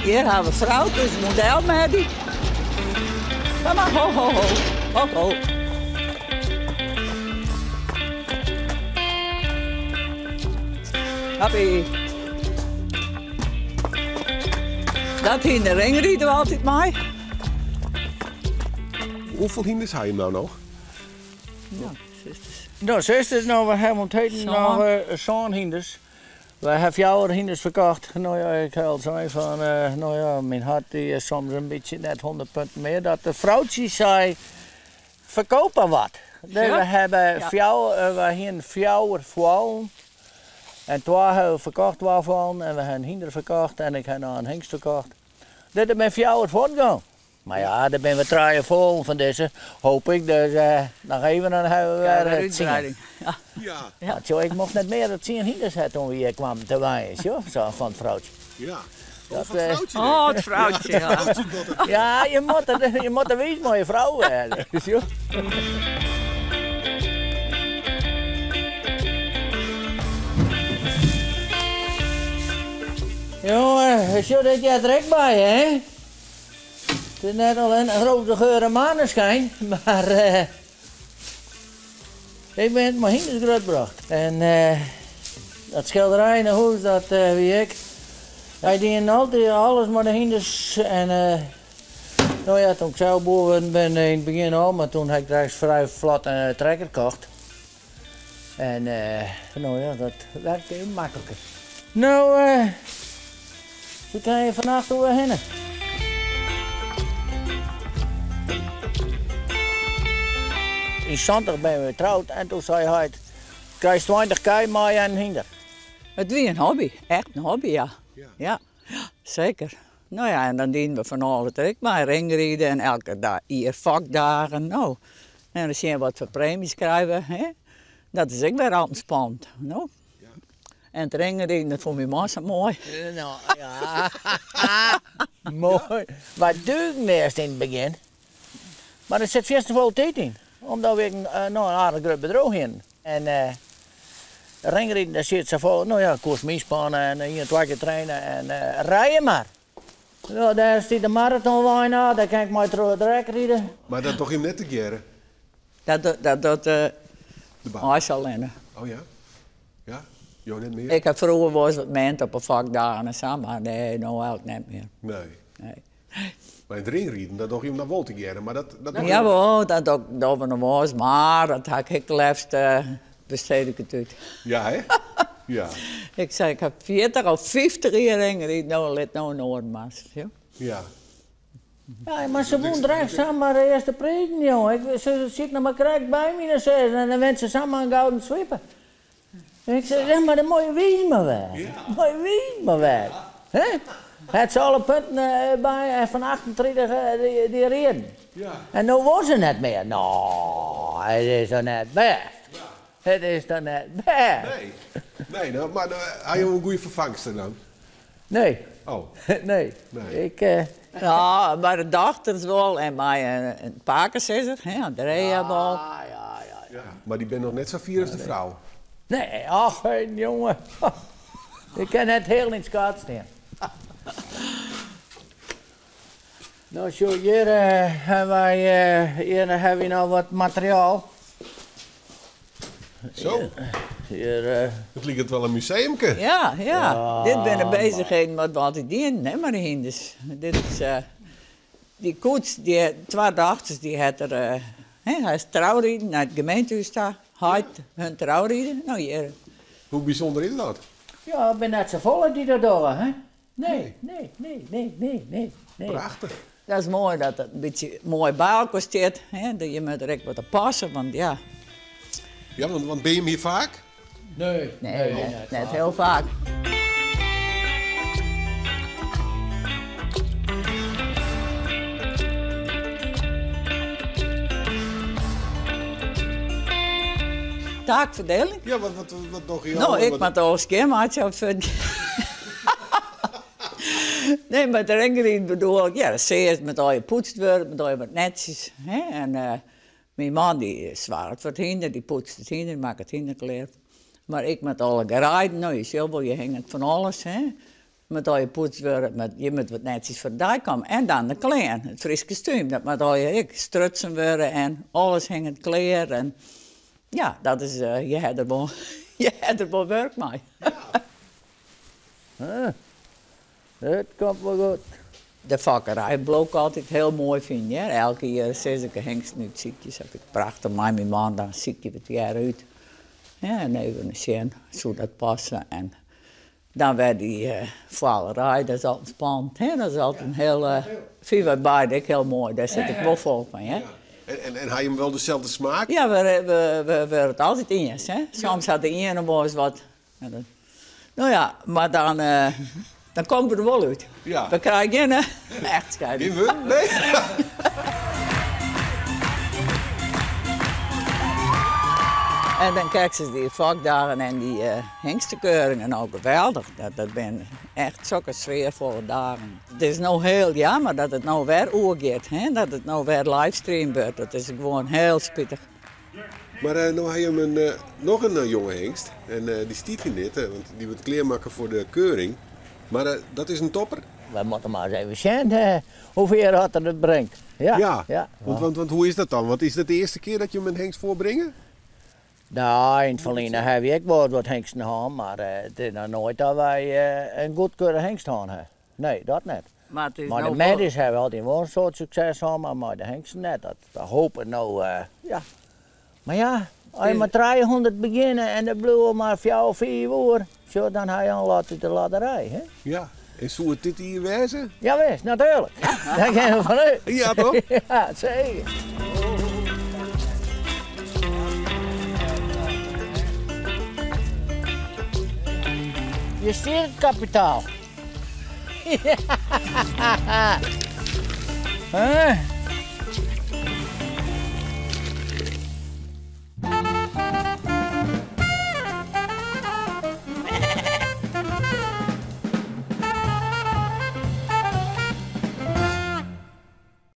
Hier hebben we vrouw, dus het model met die. Kom maar, ho, ho, ho. Ho, ho. Happy. Dat in de ring rieden we altijd mee. Hoeveel hinders heb je nou nog? Ja, zusters. Nou, zusters, nou, we hebben het heden nog zo'n hinders. We hebben jouw hinders verkocht. Nou ja, ik heb al zo van, nou ja, mijn hart die is soms een beetje net 100 punten meer. Dat de vrouwtjes zei, verkopen wat. Dus Ja? we hebben Ja. we hebben 4 vrouwen. En 2 hebben we verkocht waarvan. En we hebben hinder verkocht en ik heb nog een hengst verkocht. Dit is met 4 voortgaan. Maar ja, daar ben we draaien vol van deze, hoop ik. Dus nog even dan hebben we Ja, weer de het zien. uitbreiding. Ja. Ja. Ja, tjoh, ik mocht net meer dan 10 hinders hebben toen we hier kwamen te wijzen, joh, zo van het vrouwtje. Ja. Dat, Of een vrouwtje. Oh, het vrouwtje, ja. Ja, je moet een wees mooie vrouw hebben. joh. Jongen, is je dat jij trek bij, hè? Het is net al een grote geur en maneschijn, maar ik ben het maar hinders grootgebracht. En dat schilderij in huis, dat wie ik. Hij deed altijd alles maar de hinders. En nou ja, toen ik zelf boven ben in het begin al, maar toen heb ik rechts vrij vlot een trekker gekocht. En nou ja, dat werkt heel makkelijker. Nou, dan kan je vannacht door heen. In 70 ben we getrouwd en toen zei hij, krijg 20 kei maar en hinder. Het was een hobby, echt een hobby, ja. Ja. Ja, zeker. Nou ja, en dan dienen we van alles terug, maar ringrieden en elke dag hier vakdagen. Nou, en dan zien we wat voor premies krijgen. Hè? Dat is ook weer altijd spannend. Nou. Ja. En het ringrieden, dat vond mijn massa mooi. Nou ja, mooi. Wat duurt eerst in het begin? Maar er zit vast veel tijd in. Omdat we een aardig groot bedrijf in. En ringrieden, daar zit ze vol. Nou ja, koers meespannen en hier 2 keer trainen en rijden maar. Ja, daar is die de marathon bijna, daar kan ik maar terug de rek rijden. Maar dat toch hem net te keren? Dat De baan. hij zal lenen. Oh ja? Ja? Jo, net meer? Ik heb vroeger wel eens wat mensen op een vakdagen en zo, maar nee, nou ook niet meer. Nee. Nee. Maar in het ringrieden, dat toch hem naar wel te keren. Maar dat toch Ja, wel, dat ook dat we nog was, maar dat heb ik het liefst besteed ik het uit. Ja, hè? Ja. Ik zei, ik heb 40 of 50 jaar ringen, nou let nou een oormaas. Ja. Ja. Ja, maar ze woont rechts samen maar de eerste preken, joh. Ze zit nog maar krijg bij me en ze en dan wens ze samen aan gouden swippen. Ik zei, zeg maar, de mooie wie maar weg. Ja. Mooie wie maar weg. Hè? Het ze alle punten bij van 38 die reden. Ja. En nu was ze net meer. Nou, het is toch net best. Het is toch net best. Nee. Nee, nou, maar had je een goede vervangster dan? Nee, Oh. nee. Nee. Ik, Ja, maar de dochters wel en mij een pakenzesser, hè, Andrea wel. Ja. Maar die bent nog net zo fier als de vrouw. Nee, ach, een jongen. Ik kan net heel in het skaat staan. Nou, zo, hier hebben we nou wat materiaal. Zo. Hier, Het lijkt wel een museumke. Ja, dit ben ik bezigheden met wat ik dien, hè, maar hinders. Dit is, die koets, die 2 dochters, die had er, hij is trouwrieden naar het gemeentehuis daar. Hij hun trouwrieden, nou hier. Hoe bijzonder is dat? ja, ik ben net zo vol die dat doen, hè? Nee. Prachtig. Dat is mooi dat het een beetje mooi bij elkaar staat, hè, dat je moet er echt wat te passen, want ja, Ja, want ben je hem hier vaak? Nee. nee, net heel vaak. Taakverdeling? Ja, wat nog hier? Nou, ik moet al schemaatje opvinden. Nee, met de ringrieden bedoel ik, ja, dat zie je met al je poetst wordt, met al je wat netjes. Hè? En mijn man die is zwaar voor het hinder, die poetst het hinder, maakt het hinder klaar. Maar ik met alle gerijden, nou je ziet wel, je hangt van alles. Hè? Met al je poets worden, je moet wat netjes voor de dijk komen. En dan de kleren, het Fries kostuum. Dat moet al je strutsen worden en alles hangend kleren. En ja, dat is, je hebt er wel werk mee. Dat komt wel goed. De vakkerij bloek altijd heel mooi vind je. Elke jaar 6 hengst nu ziekjes. Heb ik prachtig, maar mijn man dan ziek je het jaar uit. Ja, en even een zien, zo dat passen. En dan werd die valerij, dat is altijd spannend. Hè? Dat is altijd een heel, vind je beide heel mooi, daar zit ik wel vol van. Hè? En had je hem wel dezelfde smaak? Ja, we werden het altijd eens. Hè? Soms had de ene wel eens wat. Nou ja, maar dan komt het er wel uit. Ja. We krijgen geen echtscheiding. Geen we? Nee? En dan kijken ze die vakdagen en die hengstenkeuringen ook geweldig. Dat zijn echt zulke sfeervolle dagen. Het is nou heel jammer dat het nou weer oorgeeft, hè? Dat het nou weer livestream wordt. Dat is gewoon heel spittig. Maar nou had je hem nog een jonge hengst. En die stiet je niet, want die wordt kleermaker voor de keuring. Maar dat is een topper? We moeten maar eens even zien hoeveel had er het brengt. Ja. Want hoe is dat dan? Want is dat de eerste keer dat je hem een hengst voorbrengt? Nou, in het verleden heb ik wel wat hengsten gehad, maar het is nog nooit dat wij een goedkeurige hengst hebben. Nee, dat niet. Maar de nou meisjes hebben altijd wel een soort succes gehad, maar de hengsten net. We hopen nou, ja. Maar ja, als je maar 300 beginnen en de bloeien maar 4 of 5 uur, zo, dan ga je al laten de ladderij. Hè? Ja. En zo het dit hier wezen? Ja, wees, natuurlijk. Daar gaan we vanuit. Ja, toch? Ja, zeker. Je stiert het kapitaal. Huh?